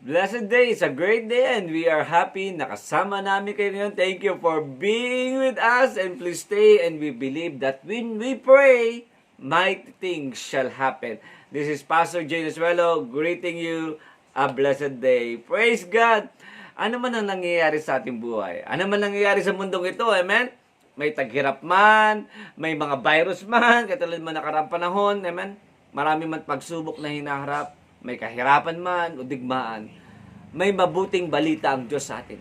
Blessed day. It's a great day and we are happy. Nakasama namin kayo ngayon. Thank you for being with us and please stay and we believe that when we pray, mighty things shall happen. This is Pastor Jay Nasuelo greeting you a blessed day. Praise God! Ano man ang nangyayari sa ating buhay? Ano man nangyayari sa mundong ito? Amen? May taghirap man, may mga virus man, katulad man nakaraang panahon, amen? Marami man pagsubok na hinaharap, may kahirapan man o digmaan, may mabuting balita ang Diyos sa atin.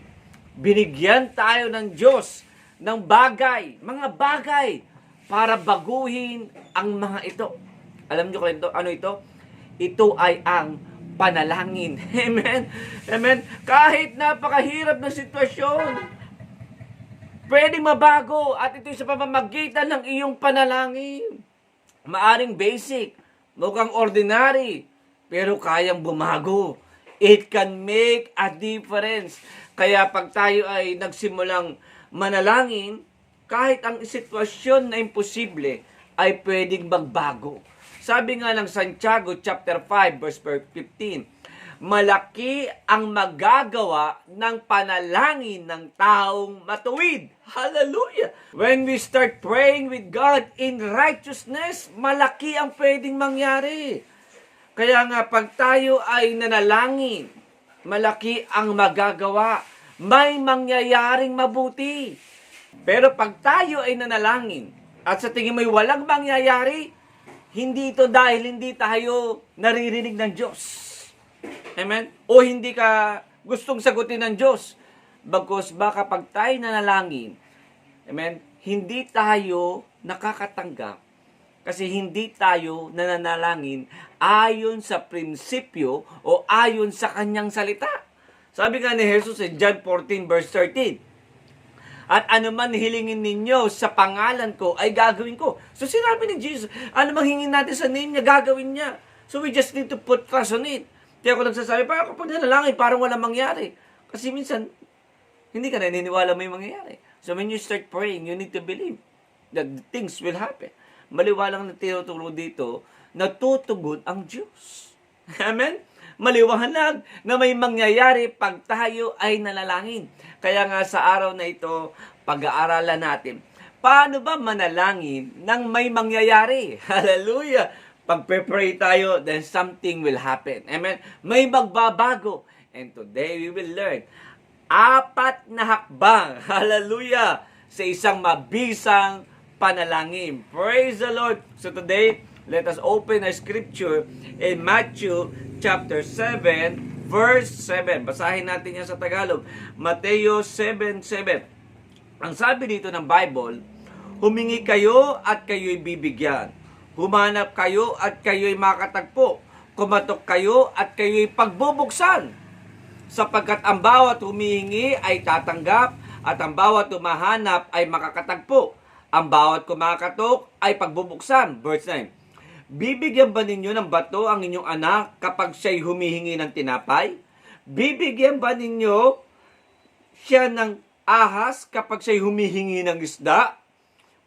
Binigyan tayo ng Diyos ng bagay, mga bagay, para baguhin ang mga ito. Alam niyo kung ito, ano ito? Ito ay ang panalangin. Amen? Amen? Kahit napakahirap na sitwasyon, pwedeng mabago at ito sa pamamagitan ng iyong panalangin. Maaring basic, mukhang ordinary, pero kayang bumago. It can make a difference. Kaya pag tayo ay nagsimulang manalangin, kahit ang sitwasyon na imposible ay pwedeng magbago. Sabi nga ng Santiago chapter 5 verse 15, malaki ang magagawa ng panalangin ng taong matuwid. Hallelujah! When we start praying with God in righteousness, malaki ang pwedeng mangyari. Kaya nga pag tayo ay nanalangin, malaki ang magagawa. May mangyayaring mabuti. Pero pag tayo ay nanalangin at sa tingin mo'y walang mangyayari, hindi ito dahil hindi tayo naririnig ng Diyos. Amen? O hindi ka gustong sagutin ng Diyos. Bagkus baka pag tayo nanalangin, amen, hindi tayo nakakatanggap kasi hindi tayo nananalangin ayon sa prinsipyo o ayon sa kanyang salita. Sabi nga ni Jesus in John 14 verse 13, at ano man hilingin ninyo sa pangalan ko ay gagawin ko. So sinabi ni Jesus, ano mang hingin natin sa name niya, gagawin niya. So we just need to put trust on it. Kaya ako nagsasabi, parang kapag nanalangin, parang walang mangyari. Kasi minsan, hindi ka naniniwala may mangyayari. So when you start praying, you need to believe that things will happen. Maliwalang na tinuturo dito, natutugon ang Diyos. Amen? Maliwanag na may mangyayari pag tayo ay nanalangin. Kaya nga sa araw na ito, pag-aaralan natin, paano ba manalangin nang may mangyayari? Hallelujah! Pag pray tayo, then something will happen. Amen? May magbabago. And today we will learn 4 na hakbang. Hallelujah! Sa isang mabisang panalangin. Praise the Lord! So today, let us open a scripture in Matthew chapter 7, verse 7. Basahin natin yan sa Tagalog. Mateo 7:7. Ang sabi dito ng Bible, humingi kayo at kayo'y bibigyan. Humanap kayo at kayo'y makatagpo. Kumatok kayo at kayo'y pagbubuksan. Sapagkat ang bawat humihingi ay tatanggap at ang bawat humahanap ay makakatagpo. Ang bawat kumakatok ay pagbubuksan. Verse 9. Bibigyan ba ninyo ng bato ang inyong anak kapag siya'y humihingi ng tinapay? Bibigyan ba ninyo siya ng ahas kapag siya'y humihingi ng isda?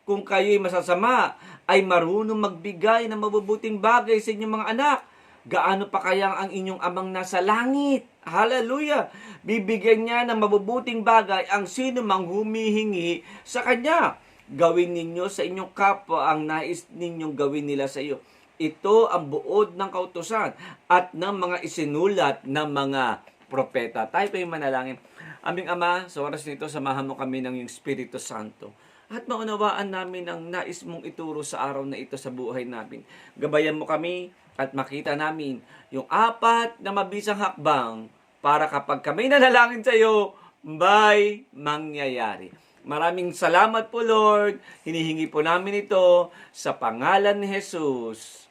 Kung kayo'y masasama, ay marunong magbigay ng mabubuting bagay sa inyong mga anak. Gaano pa kaya ang inyong amang nasa langit? Hallelujah! Bibigyan niya ng mabubuting bagay ang sino mang humihingi sa kanya. Gawin ninyo sa inyong kapwa ang nais ninyong gawin nila sa iyo. Ito ang buod ng kautusan at ng mga isinulat ng mga propeta. Tayo pa yung manalangin. Aming Ama, sa oras nito, samahan mo kami ng iyong Espiritu Santo. At maunawaan namin ang nais mong ituro sa araw na ito sa buhay namin. Gabayan mo kami at makita namin yung 4 na mabisang hakbang para kapag kami nanalangin sa iyo, may mangyayari. Maraming salamat po, Lord. Hinihingi po namin ito sa pangalan ni Jesus.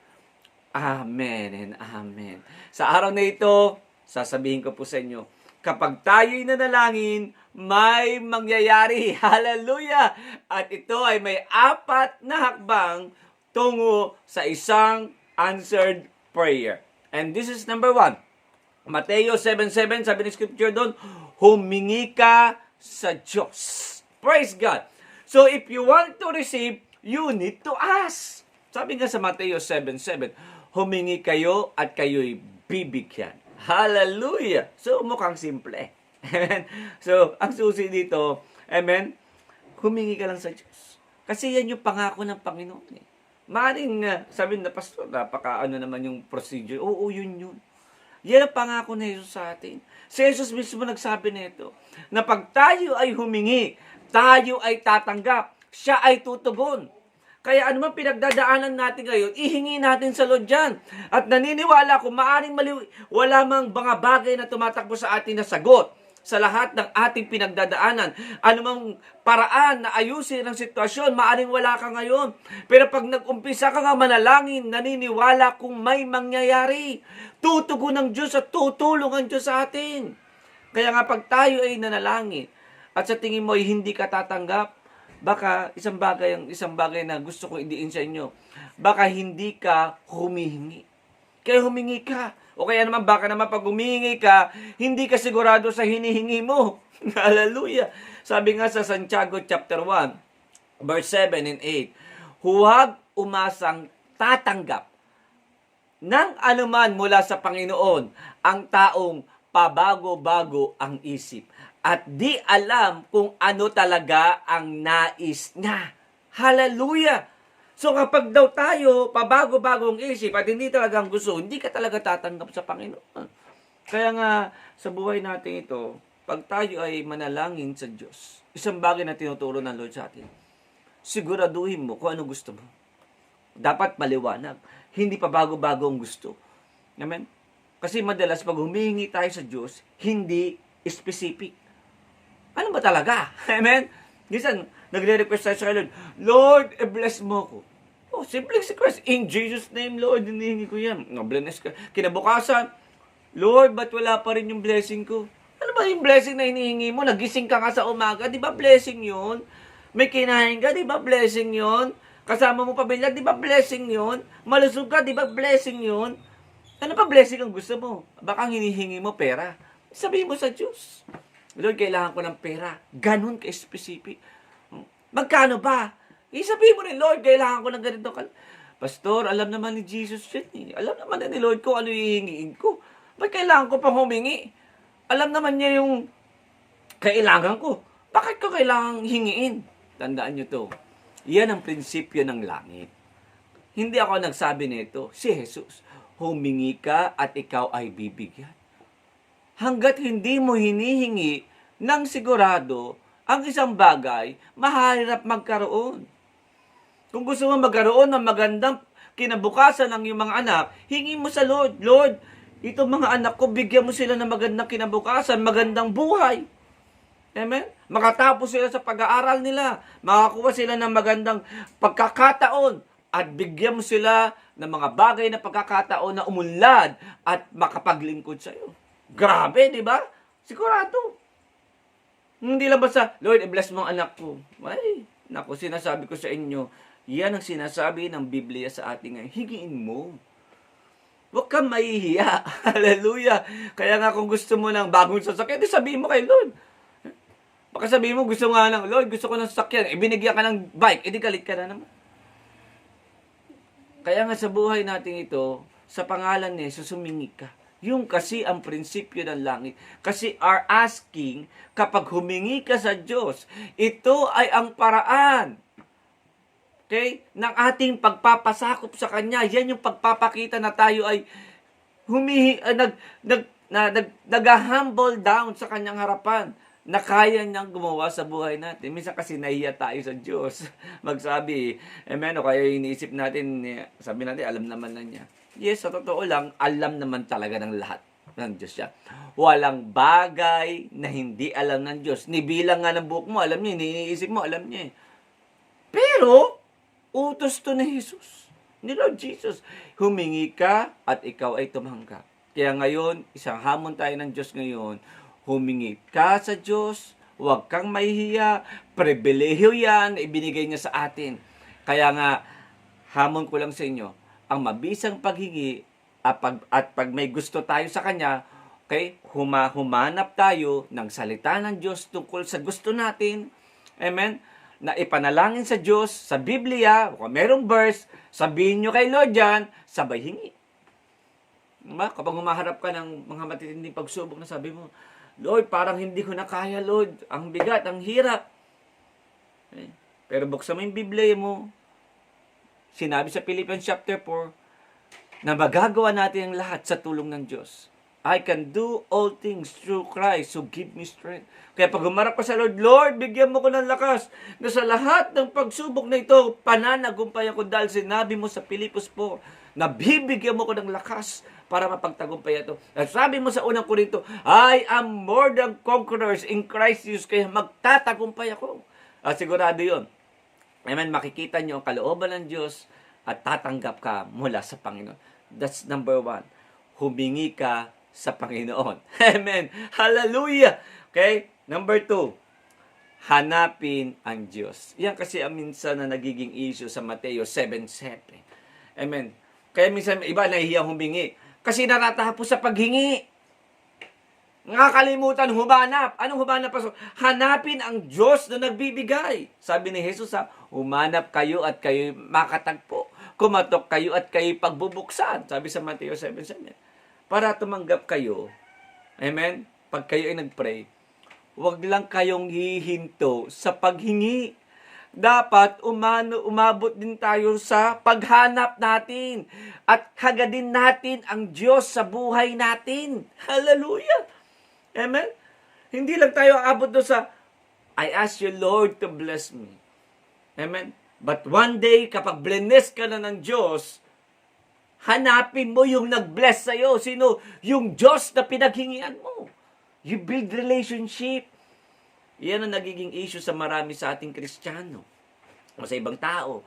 Amen and amen. Sa araw na ito, sasabihin ko po sa inyo, kapag tayo'y nanalangin, may mangyayari. Hallelujah! At ito ay may 4 na hakbang tungo sa isang answered prayer. And this is number 1. Mateo 7:7, sabi ng scripture doon, humingi ka sa Diyos. Praise God. So if you want to receive, you need to ask. Sabi nga sa Mateo 7:7, humingi kayo at kayo'y bibigyan. Hallelujah! So, mukhang simple. Amen? So, ang susi dito, amen, humingi ka lang sa Diyos. Kasi yan yung pangako ng Panginoon. Maring sabihin na, Pastor, napaka naman yung procedure. Oo, yun. Yan ang pangako ni Jesus sa atin. Si Jesus mismo nagsabi nito, na pag tayo ay humingi, tayo ay tatanggap, siya ay tutugon. Kaya ano man pinagdadaanan natin ngayon, ihingi natin sa Lord dyan. At naniniwala ko, maaring wala mang mga bagay na tumatakbo sa atin na sagot sa lahat ng ating pinagdadaanan. Ano mang paraan na ayusin ang sitwasyon, maaring wala ka ngayon. Pero pag nag-umpisa ka nga manalangin, naniniwala kung may mangyayari. Tutugon ng Diyos at tutulong ang Diyos sa atin. Kaya nga pag tayo ay nanalangin, at sa tingin mo ay hindi ka tatanggap, baka isang bagay na gusto ko idiin sa inyo. Baka hindi ka humihingi. Kaya humingi ka. O kaya naman baka naman pag humihingi ka, hindi ka sigurado sa hinihingi mo. Hallelujah. Sabi nga sa Santiago chapter 1, verse 7 and 8, huwag umasang tatanggap ng anuman mula sa Panginoon ang taong pabago-bago ang isip at di alam kung ano talaga ang nais niya. Hallelujah! So kapag daw tayo pabago-bagong isip at hindi talagang gusto, hindi ka talaga tatanggap sa Panginoon. Kaya nga sa buhay natin ito, pag tayo ay manalangin sa Diyos, isang bagay na tinuturo ng Lord sa atin, siguraduhin mo kung ano gusto mo. Dapat maliwanag. Hindi pa bago-bago ang gusto. Amen? Kasi madalas pag humihingi tayo sa Diyos, hindi specific. Ano ba talaga? Amen? Minsan, nagre-request tayo sa Lord, Lord, bless mo ko. Oh, simple si Christ. In Jesus' name, Lord, hinihingi ko yan. Bless ka. Kinabukasan, Lord, ba't wala pa rin yung blessing ko? Ano ba yung blessing na hinihingi mo? Nagising ka nga sa umaga, di ba blessing yun? May kinain ka, di ba blessing yun? Kasama mo pamilya, di ba blessing yun? Malusog ka, di ba blessing yun? Ano pa blessing ang gusto mo? Baka hinihingi mo pera. Sabihin mo sa Diyos, Lord, kailangan ko ng pera. Ganun ka-specific. Magkano ba? Sabihin mo rin, Lord, kailangan ko ng ganito. Pastor, alam naman ni Jesus yun. Alam naman ni Lord ko ano hihingiin ko. Ba't kailangan ko pang humingi? Alam naman niya yung kailangan ko. Bakit ko kailangan hingiin? Tandaan nyo to. Yan ang prinsipyo ng langit. Hindi ako nagsabi nito. Si Jesus. Humingi ka at ikaw ay bibigyan. Hanggat hindi mo hinihingi ng sigurado ang isang bagay, mahirap magkaroon. Kung gusto mo magkaroon ng magandang kinabukasan ng iyong mga anak, hingi mo sa Lord, Lord, itong mga anak ko, bigyan mo sila ng magandang kinabukasan, magandang buhay. Amen? Makatapos sila sa pag-aaral nila, makakuha sila ng magandang pagkakataon, at bigyan mo sila ng mga bagay na pagkakataon na umunlad at makapaglingkod sa iyo. Grabe, di ba? Sigurado. Hindi lang basta, Lord, i-bless mo ang anak ko. Ay, naku, sinasabi ko sa inyo, yan ang sinasabi ng Biblia sa atin ngayon. Higiin mo. Huwag kang mahihiya. Hallelujah. Kaya nga kung gusto mo ng bagong sasakyan, sabihin mo kay Lord. Baka sabihin mo, gusto nga ng Lord, gusto ko ng sasakyan. Ibinigyan ka ng bike, galit ka na naman. Kaya nga sa buhay natin ito, sa pangalan ni Jesus, humingi ka. Yung kasi ang prinsipyo ng langit. Kasi are asking, kapag humingi ka sa Diyos, ito ay ang paraan, okay, ng ating pagpapasakop sa Kanya. Yan yung pagpapakita na tayo ay nag-humble down sa Kanyang harapan, na kaya niyang gumawa sa buhay natin. Minsan kasi nahiya tayo sa Diyos. Magsabi, amen, o kaya iniisip natin, sabi natin, alam naman na niya. Yes, sa totoo lang, alam naman talaga ng lahat ng Diyos siya. Walang bagay na hindi alam ng Diyos. Nibilang nga ng buhok mo, alam niya. Iniisip mo, alam niya. Pero, utos to ni Jesus, ni Lord Jesus. Humingi ka at ikaw ay tumanggap. Kaya ngayon, isang hamon tayo ng Diyos ngayon, humingi ka sa Diyos, huwag kang mahihiya, pribilehiyo yan, ibinigay niya sa atin. Kaya nga, hamon ko lang sa inyo, ang mabisang paghingi at pag may gusto tayo sa Kanya, okay, humanap tayo ng salita ng Diyos tungkol sa gusto natin, amen, na ipanalangin sa Diyos, sa Biblia, kung merong verse, sabihin nyo kay Lord yan, sabay hingi. Diba? Kapag humaharap ka ng mga matitinding pagsubok na sabi mo, Lord, parang hindi ko na kaya, Lord. Ang bigat, ang hirap. Eh, pero buksan mo yung Biblia mo, sinabi sa Philippians chapter 4, na magagawa natin ang lahat sa tulong ng Diyos. I can do all things through Christ who give me strength. Kaya pag humarap ka sa Lord, Lord, bigyan mo ko ng lakas na sa lahat ng pagsubok na ito, pananagumpay ako dahil sinabi mo sa Pilipos 4, na bibigyan mo ko ng lakas para mapagtagumpay ito. At sabi mo sa unang Korinto, I am more than conquerors in Christ Jesus, kaya magtatagumpay ako. At sigurado yun. Amen, makikita nyo ang kalooban ng Diyos at tatanggap ka mula sa Panginoon. That's number 1. Humingi ka sa Panginoon. Amen. Hallelujah. Okay? Number 2. Hanapin ang Diyos. Yan kasi ang minsan na nagiging issue sa Mateo 7:7. Amen. Kaya minsan iba nahihiyang humingi. Kasi natatapos sa paghingi. Nakakalimutan humanap. Anong humanap, Pastor? Hanapin ang Diyos na nagbibigay. Sabi ni Jesus, humanap kayo at kayo makatagpo. Kumatok kayo at kayo pagbubuksan. Sabi sa Mateo 7:7. Para tumanggap kayo, amen, pag kayo ay nagpray, huwag lang kayong hihinto sa paghingi. Dapat umabot din tayo sa paghanap natin at hagadin natin ang Diyos sa buhay natin. Hallelujah! Amen? Hindi lang tayo aabot doon sa, I ask you, Lord, to bless me. Amen? But one day, kapag blessed ka na ng Diyos, hanapin mo yung nag-bless sa'yo. Sino? Yung Diyos na pinaghingian mo. You build relationship. Yan ang nagiging issue sa marami sa ating Kristiyano o sa ibang tao.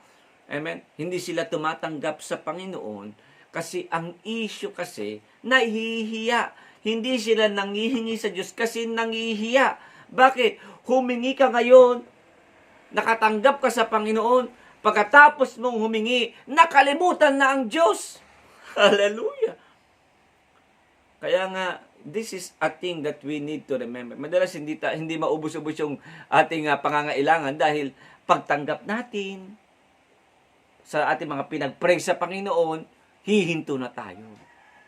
Amen? Hindi sila tumatanggap sa Panginoon kasi ang issue kasi, nahihiya. Hindi sila nangihingi sa Diyos kasi nangihiya. Bakit? Humingi ka ngayon, nakatanggap ka sa Panginoon, pagkatapos mong humingi, nakalimutan na ang Diyos. Hallelujah! Kaya nga, this is a thing that we need to remember. Madalas hindi maubos-ubos yung ating pangangailangan dahil pagtanggap natin sa ating mga pinag-pray sa Panginoon, hihinto na tayo.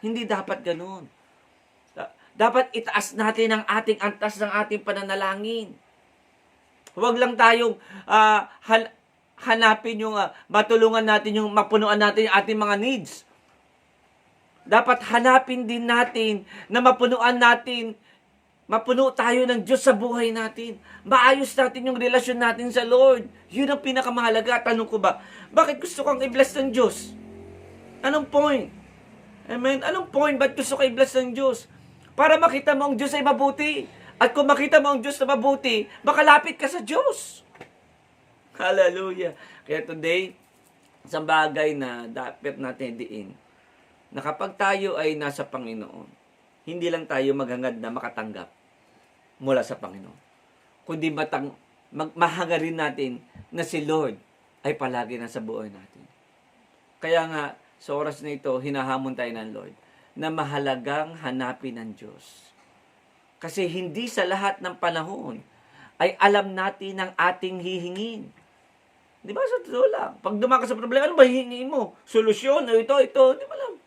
Hindi dapat ganun. Dapat itaas natin ang ating antas ng ating pananalangin. Huwag lang tayong hanapin yung matulungan natin, yung mapunuan natin yung ating mga needs. Dapat hanapin din natin na mapuno tayo ng Diyos sa buhay natin. Maayos natin yung relasyon natin sa Lord. Yun ang pinakamahalaga. Tanong ko ba, bakit gusto kang i-bless ng Diyos? Anong point? Amen? Anong point? Ba't gusto ka i-bless ng Diyos? Para makita mo ang Diyos ay mabuti. At kung makita mo ang Diyos na mabuti, makalapit ka sa Diyos. Hallelujah. Kaya today, isang bagay na dapat natin diin, na kapag tayo ay nasa Panginoon, hindi lang tayo maghangad na makatanggap mula sa Panginoon, kundi mahangarin natin na si Lord ay palagi nasa buhay natin. Kaya nga, sa oras na ito, hinahamon tayo ng Lord na mahalagang hanapin ng Diyos. Kasi hindi sa lahat ng panahon ay alam natin ang ating hihingin. Di ba? Sa totoo lang. Pag dumakas sa problema, ano ba hihingin mo? Solusyon? O ito. Di ba lang?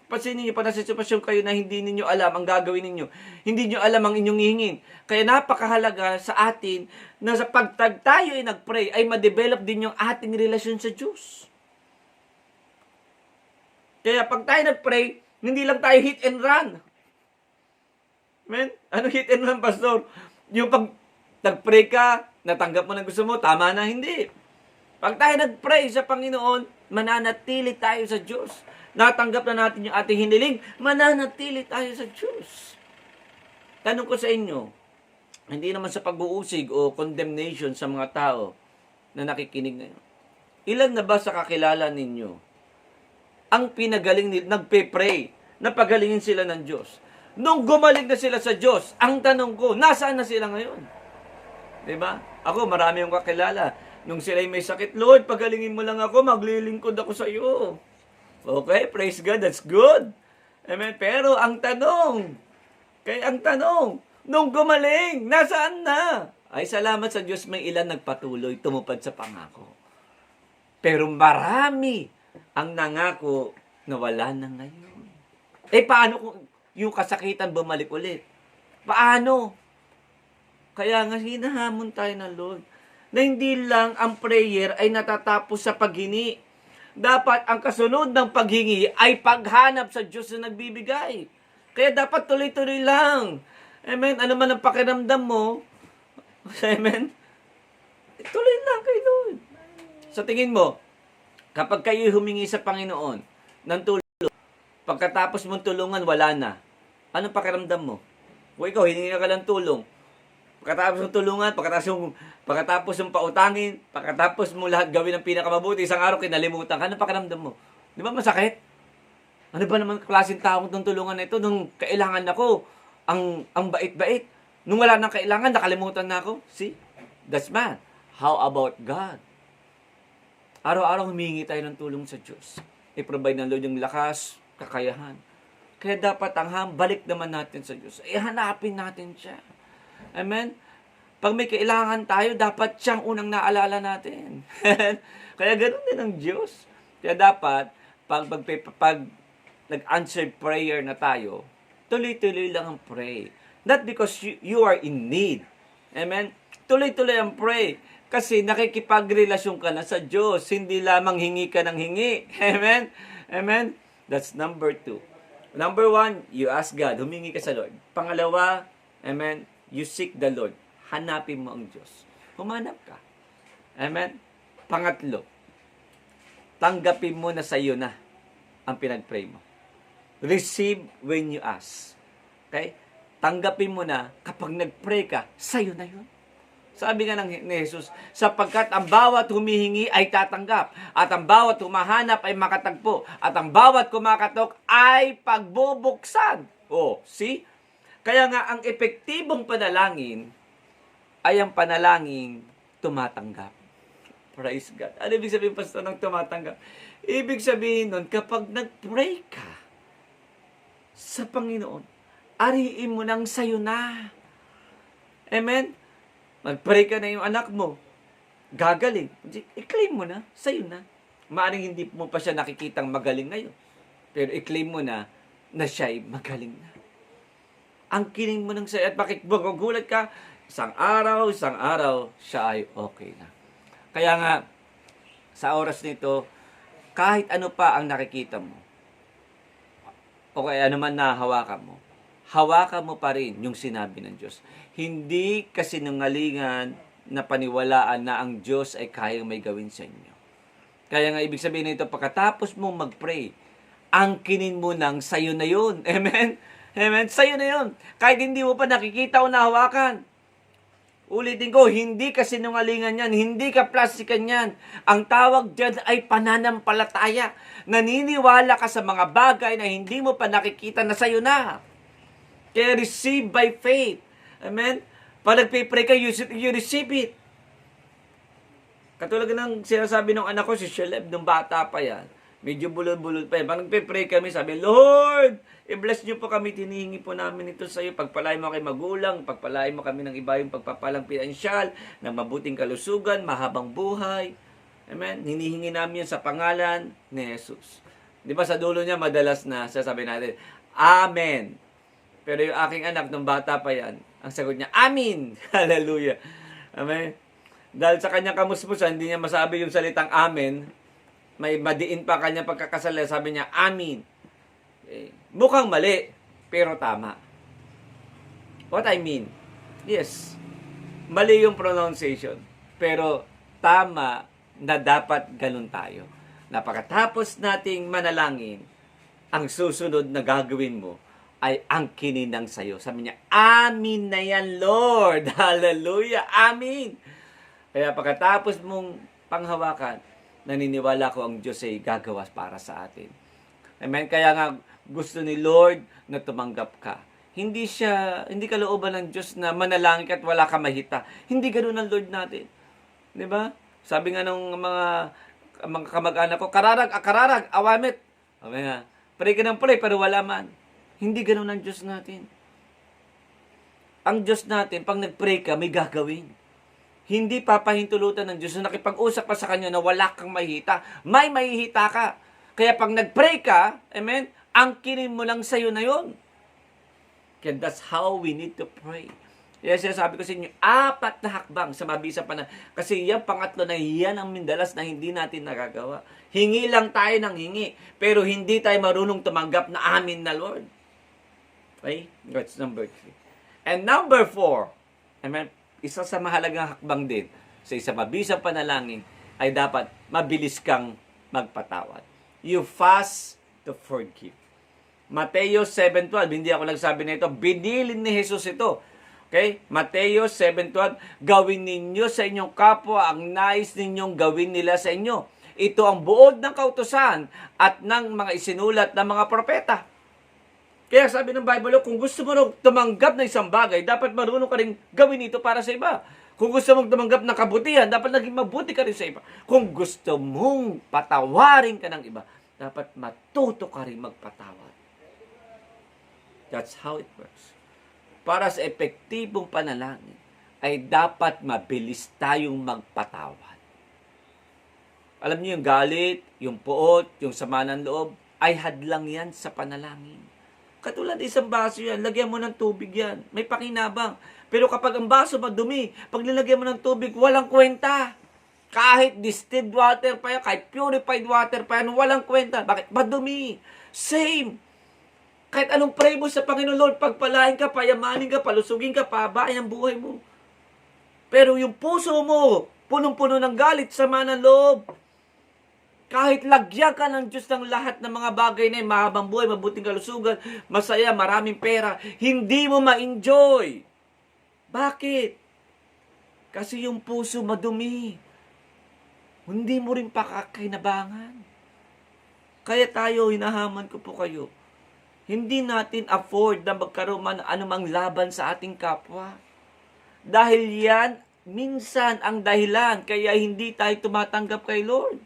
Pansinin niyo pa na sitwasyon kayo na hindi ninyo alam ang gagawin ninyo. Hindi niyo alam ang inyong hihingin. Kaya napakahalaga sa atin na sa pagtag tayo ay nagpray, ay ma-develop din yung ating relasyon sa Diyos. Kaya pag tayo nagpray, hindi lang tayo hit and run. Amen? Ano hit and run, Pastor? Yung pag nagpray ka, natanggap mo na gusto mo, tama na, hindi. Pag tayo nagpray sa Panginoon, mananatili tayo sa Diyos. Natanggap na natin yung ating hiniling, mananatili tayo sa Diyos. Tanong ko sa inyo, hindi naman sa pag-uusig o condemnation sa mga tao na nakikinig ngayon. Ilan na ba sa kakilala ninyo ang pinagaling nila, nagpe-pray, napagalingin sila ng Diyos? Nung gumaling na sila sa Diyos, ang tanong ko, nasaan na sila ngayon? Diba? Ako, marami yung kakilala. Nung sila'y may sakit, Lord, pagalingin mo lang ako, maglilingkod ako sa iyo. Okay, praise God, that's good. Amen. Pero ang tanong, nung gumaling, nasaan na? Ay, salamat sa Diyos, may ilan nagpatuloy, tumupad sa pangako. Pero marami ang nangako na wala na ngayon. Paano kung yung kasakitan bumalik ulit? Paano? Kaya nga hinahamon tayo ng Lord na hindi lang ang prayer ay natatapos sa paghingi. Dapat ang kasunod ng paghingi ay paghanap sa Diyos na nagbibigay. Kaya dapat tuloy-tuloy lang. Amen? Ano man ang pakiramdam mo, amen? Tuloy lang kay Lord. Sa tingin mo, kapag kayo humingi sa Panginoon ng tulong, pagkatapos mong tulungan, wala na. Anong pakiramdam mo? O ikaw, hiningi ka lang tulong. Pagkatapos ng tulungan, pagkatapos ng pautangin, pagkatapos mo lahat gawin ng pinakamabuti, isang araw kinalimutan ka, anong pakiramdam mo? Di ba masakit? Ano ba naman klaseng tao itong tulungan na ito nung kailangan ako? Ang bait-bait. Nung wala nang kailangan, nakalimutan na ako. See? That's man. How about God? Araw-araw humingi tayo ng tulong sa Diyos. I-provide ng Lord yung lakas, kakayahan. Kaya dapat balik naman natin sa Diyos. Hanapin natin siya. Amen? Pag may kailangan tayo, dapat siyang unang naalala natin. Kaya ganoon din ang Diyos. Kaya dapat, pag nag-answered prayer na tayo, tuloy-tuloy lang ang pray. Not because you are in need. Amen? Tuloy-tuloy ang pray. Kasi nakikipagrelasyon ka na sa Diyos. Hindi lamang hingi ka ng hingi. Amen? Amen? That's number 2. Number 1, you ask God. Humingi ka sa Lord. Pangalawa, amen, you seek the Lord. Hanapin mo ang Diyos. Humanap ka. Amen? Pangatlo, tanggapin mo na sa iyo na ang pinag-pray mo. Receive when you ask. Okay? Tanggapin mo na kapag nag-pray ka, sa iyo na yun. Sabi nga ni Jesus, sapagkat ang bawat humihingi ay tatanggap, at ang bawat humahanap ay makatagpo, at ang bawat kumakatok ay pagbubuksan. Oh, see? Kaya nga, ang epektibong panalangin ay ang panalangin tumatanggap. Praise God. Ano ibig sabihin, Pastor, ng tumatanggap? Ibig sabihin nun, kapag nag-pray ka sa Panginoon, ariin mo nang sayo na. Amen? Mag-pray ka na yung anak mo. Gagaling. I-claim mo na. Sa'yo na. Maaring hindi mo pa siya nakikitang magaling ngayon. Pero i-claim mo na siya'y magaling na. Ang kiling mo ng sa'yo. At bakit magugulat ka? Isang araw, siya ay okay na. Kaya nga, sa oras nito, kahit ano pa ang nakikita mo, o kaya ano man nahawakan mo, hawakan mo pa rin yung sinabi ng Diyos. Hindi kasinungalingan na paniwalaan na ang Diyos ay kayang may gawin sa inyo. Kaya nga ibig sabihin nito, pagkatapos mong mag-pray, angkinin mo nang sayo na yun. Amen? Amen? Sayo na yun. Kahit hindi mo pa nakikita o nahawakan. Ulitin ko, hindi kasinungalingan yan, hindi ka plastikan yan. Ang tawag dyan ay pananampalataya. Naniniwala ka sa mga bagay na hindi mo pa nakikita na sayo na. Kaya receive by faith. Amen? Pag nagpipray ka, you receive it. Katulad ng sinasabi ng anak ko, si Sheleb, nung bata pa yan. Medyo bulol-bulol pa yan. Pag nagpipray kami, sabi, Lord, i-bless niyo po kami, tinihingi po namin ito sa iyo. Pagpalain mo kay magulang, pagpalain mo kami ng iba yung pagpapalang pinansyal, ng mabuting kalusugan, mahabang buhay. Amen? Hinihingi namin yan sa pangalan ni Jesus. Di ba sa dulo niya, madalas na sasabi natin, Amen. Pero yung aking anak, nung bata pa yan, ang sagot niya, Amin! Hallelujah! Amen? Dahil sa kanyang kamusmusan, hindi niya masabi yung salitang Amen. May madiin pa kanyang pagkakasala. Sabi niya, Amin. Mukhang mali, pero tama. What I mean? Yes, mali yung pronunciation. Pero tama na dapat ganun tayo. Na pagkatapos nating manalangin, ang susunod na gagawin mo ay angkinin ng sayo. Sabi niya, Amin na yan, Lord. Hallelujah. Amin. Kaya pagkatapos mong panghawakan, naniniwala ko ang Diyos ay gagawa para sa atin. Amen. Kaya nga gusto ni Lord na tumanggap ka. Hindi kalooban ng Diyos na manalangin ka at wala ka mahita. Hindi ganoon ang Lord natin. 'Di ba? Sabi nga ng mga kamag-anak ko, kararag, awamit. Sabi nga, pray ka ng pray pero wala man. Hindi ganoon ang Diyos natin. Ang Diyos natin, pag nag-pray ka, may gagawin. Hindi papahintulutan ng Diyos na nakipag-usap pa sa Kanya na wala kang mahihita. May mahihita ka. Kaya pag nag-pray ka, amen, angkinin mo lang sa'yo na yun. Kaya that's how we need to pray. Yes, sabi ko sa inyo, 4 na hakbang sa mabisa pa na. Kasi yan, pangatlo na yan ang mindalas na hindi natin nagagawa. Hingi lang tayo ng hingi. Pero hindi tayo marunong tumanggap na amin na Lord. Okay? That's number 3. And number 4, amen, isa sa mahalagang hakbang din sa isa mabisang panalangin ay dapat mabilis kang magpatawad. You fast to forgive. Mateo 7:12, hindi ako nagsabi na ito, binilin ni Jesus ito. Okay? Mateo 7:12, gawin ninyo sa inyong kapwa ang nais ninyong gawin nila sa inyo. Ito ang buod ng kautusan at ng mga isinulat ng mga propeta. Kaya sabi ng Bible, kung gusto mo tumanggap ng isang bagay, dapat marunong ka rin gawin ito para sa iba. Kung gusto mong tumanggap ng kabutihan, dapat naging mabuti ka rin sa iba. Kung gusto mong patawarin ka ng iba, dapat matuto ka rin magpatawad. That's how it works. Para sa epektibong panalangin, ay dapat mabilis tayong magpatawad. Alam niyo, yung galit, yung puot, yung sama ng loob, ay hadlang yan sa panalangin. Katulad isang baso yan, lagyan mo ng tubig yan. May pakinabang. Pero kapag ang baso madumi, pag nilagyan mo ng tubig, walang kwenta. Kahit distilled water pa yan, kahit purified water pa yan, walang kwenta. Bakit? Madumi. Same. Kahit anong pray mo sa Panginoon, Lord, pagpalain ka, payamanin ka, palusugin ka, pahabain ang buhay mo. Pero yung puso mo, punong-puno ng galit, sama ng loob. Kahit lagyan ka ng Diyos ng lahat ng mga bagay na yun, mahabang buhay, mabuting kalusugan, masaya, maraming pera, hindi mo ma-enjoy. Bakit? Kasi yung puso madumi. Hindi mo rin pakakinabangan. Kaya tayo, hinahaman ko po kayo, hindi natin afford na magkaroon man anumang laban sa ating kapwa. Dahil yan, minsan ang dahilan kaya hindi tayo tumatanggap kay Lord.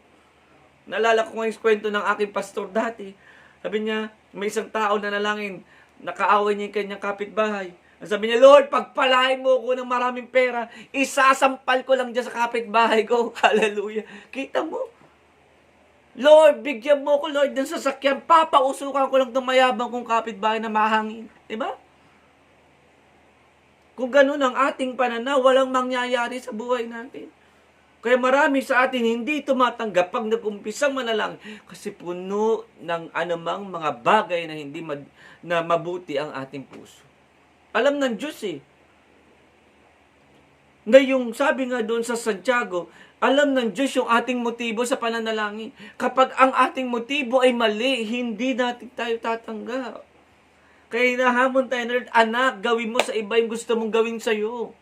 Naalala ko ngayong kwento ng aking pastor dati. Sabi niya, may isang tao na nalangin, nakaaway niya yung kanyang kapitbahay. Sabi niya, Lord, pagpalain mo ko ng maraming pera, isasampal ko lang dyan sa kapitbahay ko. Hallelujah. Kita mo? Lord, bigyan mo ko, Lord, ng sasakyan. Papausukan ko lang itong mayabang kong kapitbahay na mahangin. Diba? Kung ganun ang ating pananaw, walang mangyayari sa buhay natin. Kaya marami sa atin hindi tumatanggap pag nag-umpisang manalangin kasi puno ng anumang mga bagay na hindi na mabuti ang ating puso. Alam ng Diyos eh. Na yung sabi nga doon sa Santiago, alam ng Diyos yung ating motibo sa pananalangin. Kapag ang ating motibo ay mali, hindi natin tayo tatanggap. Kaya hinahamon tayo na, anak, gawin mo sa iba yung gusto mong gawin sa'yo.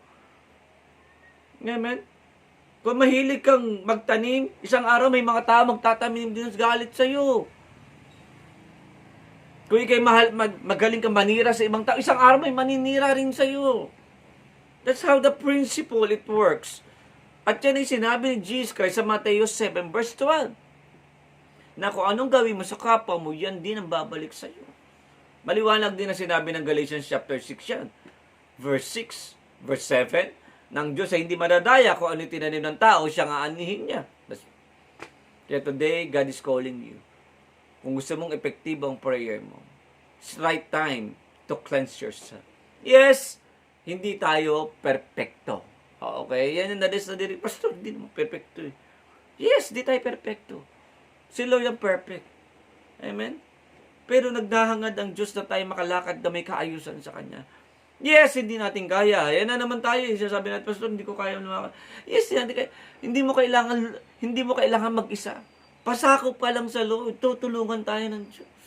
Amen? Kung mahilig kang magtanim, isang araw may mga tao magtatanim din sa galit sa'yo. Kung ikay magaling kang manira sa ibang tao, isang araw may maninira rin sa'yo. That's how the principle it works. At yan ay sinabi ni Jesus Christ sa Mateo 7 verse 12. Na kung anong gawin mo sa kapwa mo, yan din ang babalik sa iyo. Maliwanag din ang sinabi ng Galatians chapter 6 yan. Verse 6, verse 7, ng Diyos ay hindi madadaya kung ano tinanim ng tao, siya nga anihin niya. Kaya today, God is calling you. Kung gusto mong epektibo ang prayer mo, it's right time to cleanse yourself. Yes, hindi tayo perfecto. Okay, yan yung na-list na diri. Pastor, hindi naman perfecto eh. Yes, di tayo perfecto. Si Lord yung perfect. Amen? Pero naghahangad ang Diyos na tayo makalakad na may kaayusan sa Kanya. Yes, hindi natin kaya. Yan na naman tayo. Sabi natin, Pastor, hindi ko kaya lumakad. Yes, hindi mo kailangan mag-isa. Pasakop ka lang sa Lord. Tutulungan tayo ng Diyos.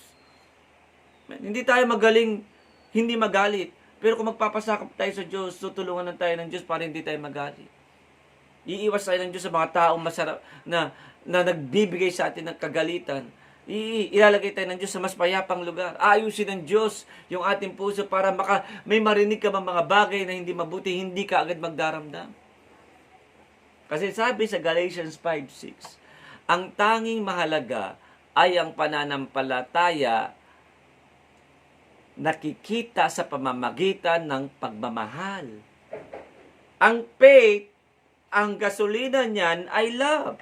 Amen? Hindi tayo magaling, hindi magalit. Pero kung magpapasakop tayo sa Diyos, tutulungan lang tayo ng Diyos para hindi tayo magalit. Iiwas tayo ng Diyos sa mga taong masarap na nagbibigay sa atin ng kagalitan. Ilalagay tayo ng Diyos sa mas payapang lugar. Ayusin ng Diyos yung ating puso para may marinig ka mga bagay na hindi mabuti, hindi ka agad magdaramdam. Kasi sabi sa Galatians 5:6, ang tanging mahalaga ay ang pananampalataya nakikita sa pamamagitan ng pagmamahal. Ang faith, ang gasolina niyan ay love.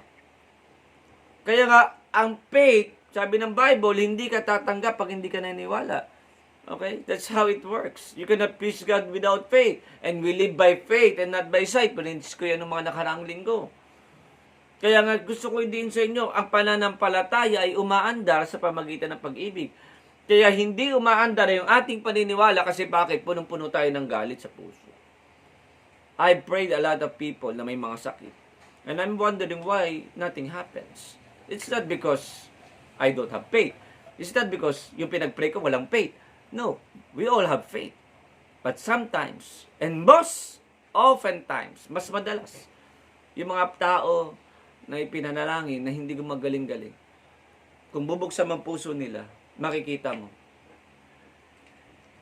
Kaya nga, ang faith, Sabi ng Bible, hindi ka tatanggap pag hindi ka naniniwala. Okay? That's how it works. You cannot please God without faith. And we live by faith and not by sight. Palinis ko yan ng mga nakaraang linggo. Kaya nga gusto ko din sa inyo, ang pananampalataya ay umaandar sa pamagitan ng pag-ibig. Kaya hindi umaandar yung ating paniniwala kasi bakit? Punong-puno tayo ng galit sa puso. I've prayed a lot of people na may mga sakit. And I'm wondering why nothing happens. It's not because I don't have faith. It's not because yung pinag-pray ko walang faith. No, we all have faith. But sometimes, and most oftentimes, mas madalas, yung mga tao na ipinanalangin na hindi gumagaling-galing, kung bubuksan ang puso nila, makikita mo,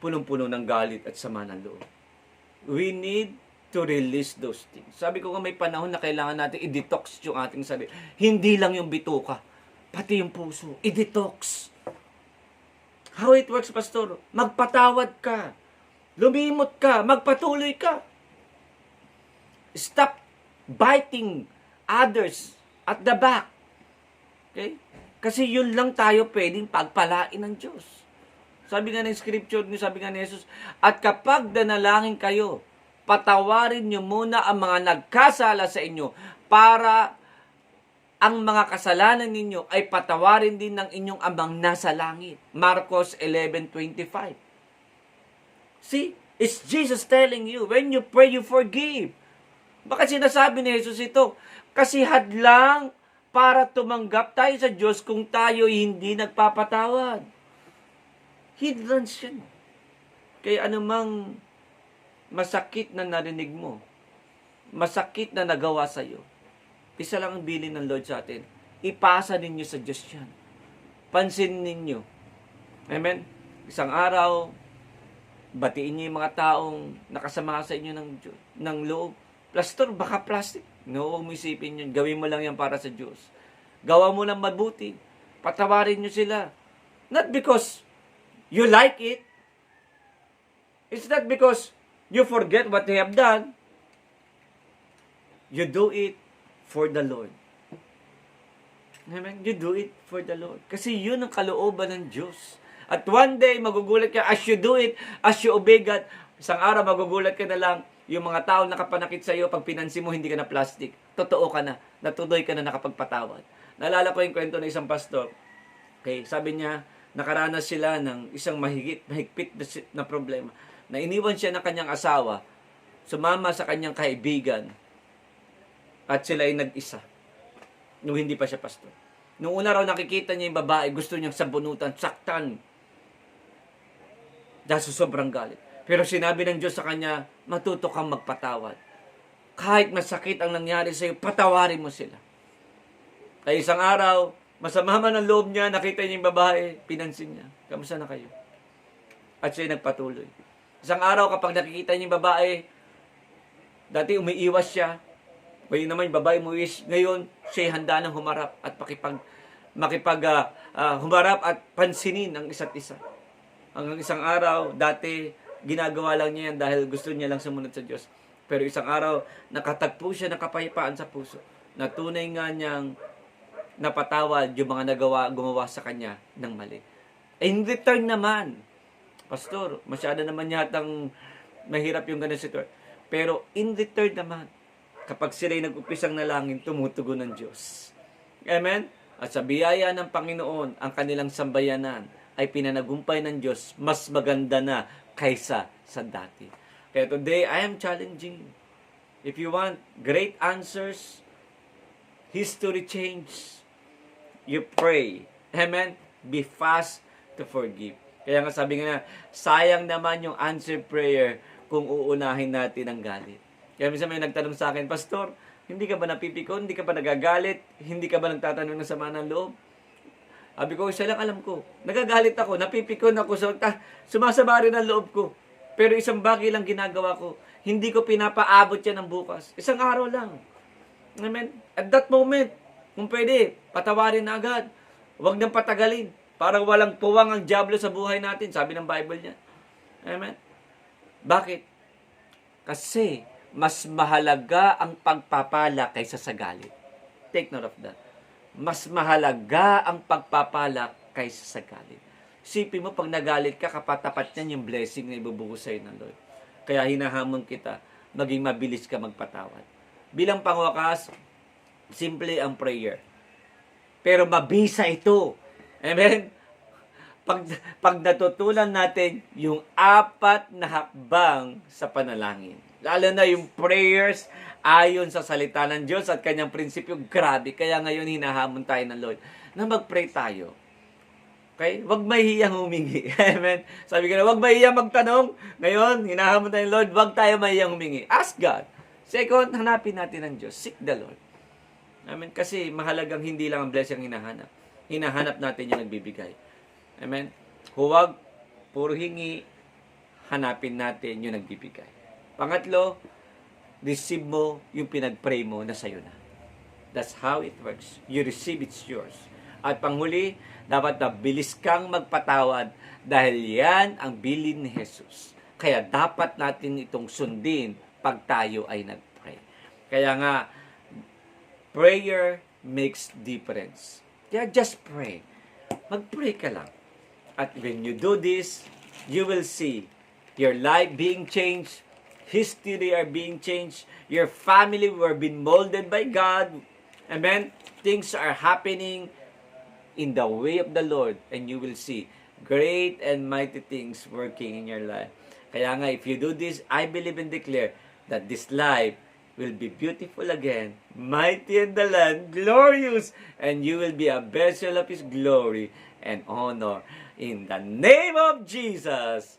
punong-puno ng galit at sama ng loob. We need to release those things. Sabi ko nga may panahon na kailangan natin i-detox yung ating sarili. Hindi lang yung bituka, pati yung puso. I-detox. How it works, Pastor? Magpatawad ka. Lumimot ka. Magpatuloy ka. Stop biting others at the back. Okay? Kasi yun lang tayo pwedeng pagpalain ng Diyos. Sabi nga ng scripture, sabi nga ni Jesus, at kapag danalangin kayo, patawarin nyo muna ang mga nagkasala sa inyo para ang mga kasalanan ninyo ay patawarin din ng inyong amang nasa langit. Marcos 11:25. See, it's Jesus telling you, when you pray, you forgive. Bakit sinasabi ni Jesus ito? Kasi hadlang para tumanggap tayo sa Diyos kung tayo hindi nagpapatawad. Hindrance yan. Kaya anumang masakit na narinig mo, masakit na nagawa sa'yo, isa lang ang bilin ng Lord sa atin. Ipasa ninyo sa Diyos yan. Pansin ninyo. Amen? Isang araw, batiin niyo yung mga taong nakasama sa inyo ng loob. Pastor, baka plastic. No, huwag mo isipin yun. Gawin mo lang yan para sa Diyos. Gawa mo lang mabuti. Patawarin nyo sila. Not because you like it. It's not because you forget what they have done. You do it for the Lord. Amen? You do it for the Lord. Kasi yun ang kalooban ng Diyos. At one day, magugulat ka, as you do it, as you obey God, isang araw, magugulat ka na lang, yung mga tao nakapanakit sa iyo, pag pinansin mo, hindi ka na plastic. Totoo ka na. Natuloy ka na nakapagpatawad. Naalala ko yung kwento ng isang pastor. Okay, sabi niya, nakaranas sila ng isang mahigpit na problema. Na iniwan siya ng kanyang asawa, sumama sa kanyang kaibigan, at sila ay nag-isa. Nung hindi pa siya pastor. Nung una raw nakikita niya yung babae, gusto niyang sabunutan, saktan. Dahil sobrang galit. Pero sinabi ng Diyos sa kanya, matuto kang magpatawad. Kahit masakit ang nangyari sa iyo, patawarin mo sila. Kaya isang araw, masama man ang loob niya, nakita niya yung babae, pinansin niya. Kamusta na kayo? At siya nagpatuloy. Isang araw, kapag nakikita niya yung babae, dati umiiwas siya, ngayon naman yung babae mo is, ngayon, siya handa nang humarap at humarap at pansinin ang isa't isa. Hanggang isang araw, dati, ginagawa lang niya yan dahil gusto niya lang sumunod sa Diyos. Pero isang araw, nakatagpo siya ng kapayapaan sa puso. Na tunay nga niyang napatawad yung mga gumawa sa kanya ng mali. In return naman, Pastor, masyado naman yatang mahirap yung ganun situation. Pero in return naman, kapag sila'y nag-upisang nalangin, tumutugon ng Diyos. Amen? At sa biyaya ng Panginoon, ang kanilang sambayanan ay pinanagumpay ng Diyos, mas maganda na kaysa sa dati. Kaya today, I am challenging you. If you want great answers, history change, you pray. Amen? Be fast to forgive. Kaya nga sabi nga, sayang naman yung answer prayer kung uunahin natin ang galit. Kaya minsan may nagtanong sa akin, Pastor, hindi ka ba napipikon? Hindi ka ba nagagalit? Hindi ka ba nagtatanong ng sama ng loob? Sabi ko, isa lang alam ko. Nagagalit ako, napipikon ako, sumasama rin ang loob ko. Pero isang bagay lang ginagawa ko. Hindi ko pinapaabot yan ng bukas. Isang araw lang. Amen? At that moment, kung pwede, patawarin na agad. Huwag nang patagalin. Parang walang puwang ang diablo sa buhay natin. Sabi ng Bible niya. Amen? Bakit? Kasi, mas mahalaga ang pagpapala kaysa sa galit. Take note of that. mas mahalaga ang pagpapala kaysa sa galit. Isipin mo, pag nagalit ka, kapatapat niyan yung blessing na ibubuhos sa'yo ng Lord. Kaya hinahamon kita, maging mabilis ka magpatawad. Bilang pangwakas, simple ang prayer. Pero mabisa ito. Amen? Pag natutunan natin yung 4 na hakbang sa panalangin. Lalo na yung prayers ayon sa salita ng Diyos at kanyang prinsipyo, grabe. Kaya ngayon hinahamon tayo ng Lord na mag-pray tayo. Okay? Huwag mahihiyang humingi. Amen? Sabi ko na, huwag mahihiyang magtanong. Ngayon, hinahamon tayo ng Lord, huwag tayo mahihiyang humingi. Ask God. Second, hanapin natin ang Diyos. Seek the Lord. Amen? Kasi mahalagang hindi lang ang blessing ang hinahanap. Hinahanap natin yung nagbibigay. Amen? Huwag puro hingi, hanapin natin yung nagbibigay. Pangatlo, receive mo yung pinag-pray mo na sa'yo na. That's how it works. You receive, it's yours. At panghuli, dapat na bilis kang magpatawad dahil yan ang bilin ni Jesus. Kaya dapat natin itong sundin pag tayo ay nag-pray. Kaya nga, prayer makes difference. Kaya just pray. Mag-pray ka lang. At when you do this, you will see your life being changed, history are being changed, your family were being molded by God. Amen? Things are happening in the way of the Lord, and you will see great and mighty things working in your life. Kaya nga, if you do this, I believe and declare that this life will be beautiful again, mighty in the land, glorious, and you will be a vessel of His glory and honor. In the name of Jesus.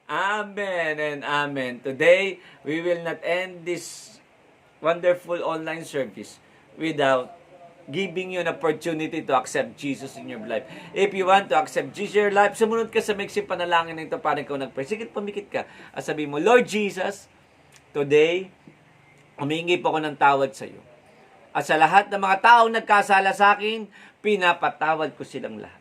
Amen and amen. Today, we will not end this wonderful online service without giving you an opportunity to accept Jesus in your life. If you want to accept Jesus in your life, sumunod ka sa maiksing panalangin na ito para ikaw nag-pray. Sige, pumikit ka. At sabihin mo, Lord Jesus, today, humingi po ako ng tawad sa iyo. At sa lahat ng mga taong nagkasala sa akin, pinapatawad ko silang lahat.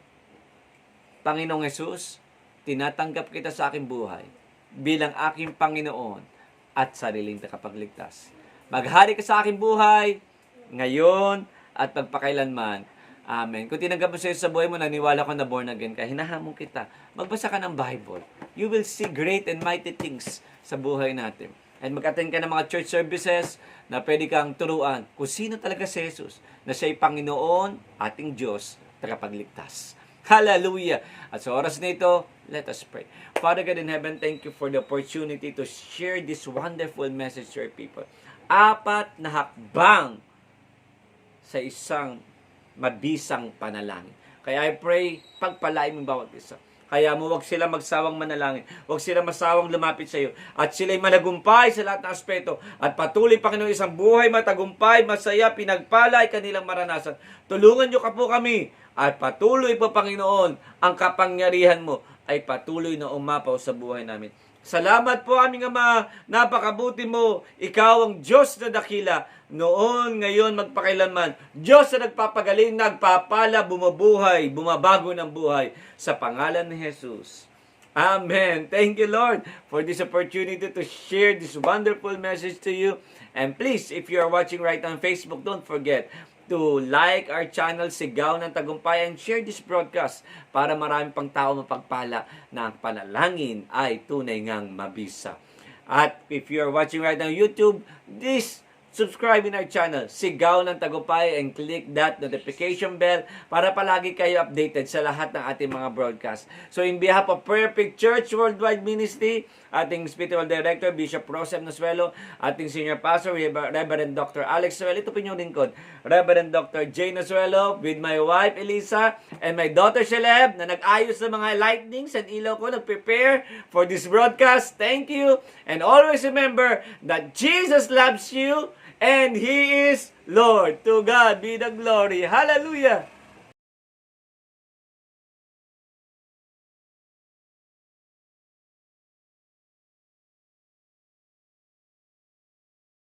Panginoong Jesus, tinatanggap kita sa aking buhay bilang aking Panginoon at sariling takapagligtas. Maghari ka sa aking buhay ngayon at pagpakailanman. Amen. Kung tinanggap mo sa buhay mo, naniwala ko na born again ka, hinahamon kita. Magbasa ka ng Bible. You will see great and mighty things sa buhay natin. And mag-attend ka ng mga church services na pwede kang turuan kung sino talaga si Jesus, na siya'y Panginoon, ating Diyos, tagapagligtas. Hallelujah! At sa oras na ito, let us pray. Father God in heaven, thank you for the opportunity to share this wonderful message to your people. 4 na hakbang sa isang mabisang panalangin. Kaya I pray, pagpalain mo bawat isa. Kaya mo wag sila magsawang manalangin. Wag sila masawang lumapit sa iyo. At sila'y managumpay sa lahat ng aspeto. At patuloy, Panginoon, isang buhay matagumpay, masaya, pinagpala ay kanilang maranasan. Tulungan niyo ka po kami. At patuloy po, Panginoon, ang kapangyarihan mo ay patuloy na umapaw sa buhay namin. Salamat po, aming Ama, napakabuti mo. Ikaw ang Diyos na dakila, noon, ngayon, magpakailanman. Diyos na nagpapagaling, nagpapala, bumubuhay, bumabago ng buhay. Sa pangalan ni Jesus. Amen. Thank you, Lord, for this opportunity to share this wonderful message to you. And please, if you are watching right on Facebook, don't forget to like our channel, Sigaw ng Tagumpay, and share this broadcast para marami pang tao mapagpala na ang panalangin ay tunay ngang mabisa. At if you are watching right now on YouTube, this subscribe in our channel, Sigaw ng Tagumpay, and click that notification bell para palagi kayo updated sa lahat ng ating mga broadcast. So in behalf of Perfect Church Worldwide Ministry, ating Spiritual Director, Bishop Rosem Nasuelo, ating Senior Pastor, Reverend Dr. Alex Nasuelo, ito po yung lingkod, Reverend Dr. Jane Nasuelo, with my wife Elisa, and my daughter Sheleb, na nag-ayos ng mga lightnings and ilaw ko, nag-prepare for this broadcast. Thank you, and always remember that Jesus loves you, and He is Lord. To God be the glory. Hallelujah!